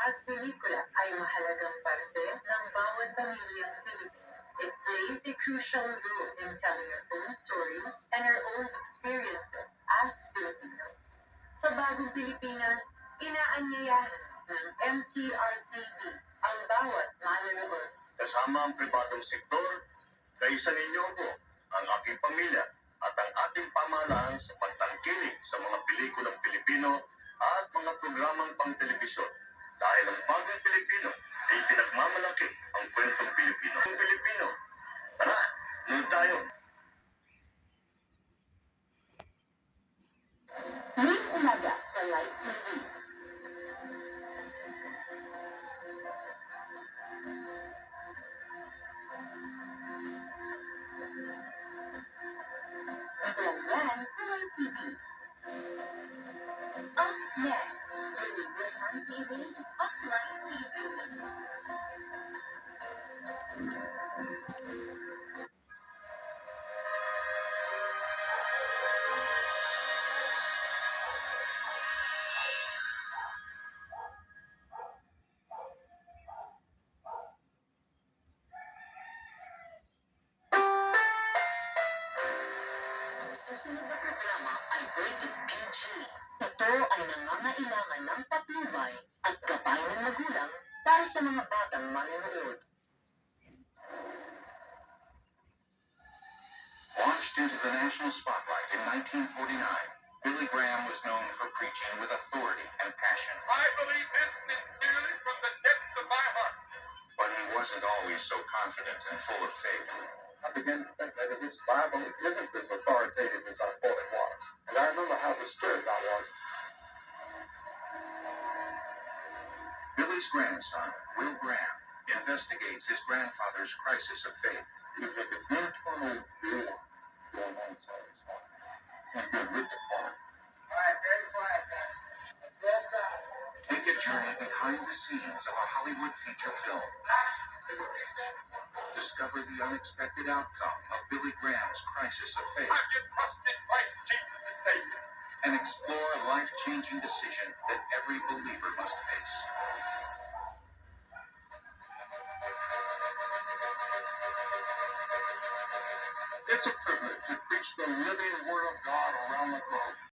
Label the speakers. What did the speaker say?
Speaker 1: At pelikula ay mahalagang parte ng bawat pamilyang Pilipino. It plays a crucial role in telling our own stories and our own experiences as Filipinos. Sa bagong Pilipinas, inaanyayahan ng MTRCB ang bawat manonood.
Speaker 2: Kasama ang pribadong sektor, kaisa ninyo po ang aking pamilya at ang ating pamahalaan sa pagtangkilik sa mga pelikulang Pilipino at mga programang pang-telebisyon. Dahil ang bagong Pilipino ay pinagmamalaki ang kwentong Pilipino. Ang Pilipino, tara, move tayo.
Speaker 1: Ngayong umaga sa Live TV. Ito yan sa Live TV. Up next, Billy Graham TV, Upline TV. Ang susunod na programa ay Rated PG. Ito ay nangangailangan ng patnubay at gabay ng magulang para sa mga batang manonood.
Speaker 3: Launched into the national spotlight in 1949, Billy Graham was known for preaching with authority and passion.
Speaker 2: I believe this sincerely from the depths of my heart.
Speaker 3: But he wasn't always so confident and full of faith.
Speaker 2: I began to think that this Bible isn't as authoritative as I thought it was. And I remember how disturbed I was.
Speaker 3: Billy's grandson, Will Graham, investigates his grandfather's crisis of faith.
Speaker 2: It was an internal war going on inside his heart. And been ripped apart. All right, very quiet now. Let's go.
Speaker 3: Take a journey behind the scenes of a Hollywood feature film. Discover the unexpected outcome of Billy Graham's crisis of faith.
Speaker 2: I can trust in Christ Jesus the Savior.
Speaker 3: And explore a life-changing decision that every believer must face.
Speaker 2: It's a privilege to preach the living Word of God around the globe.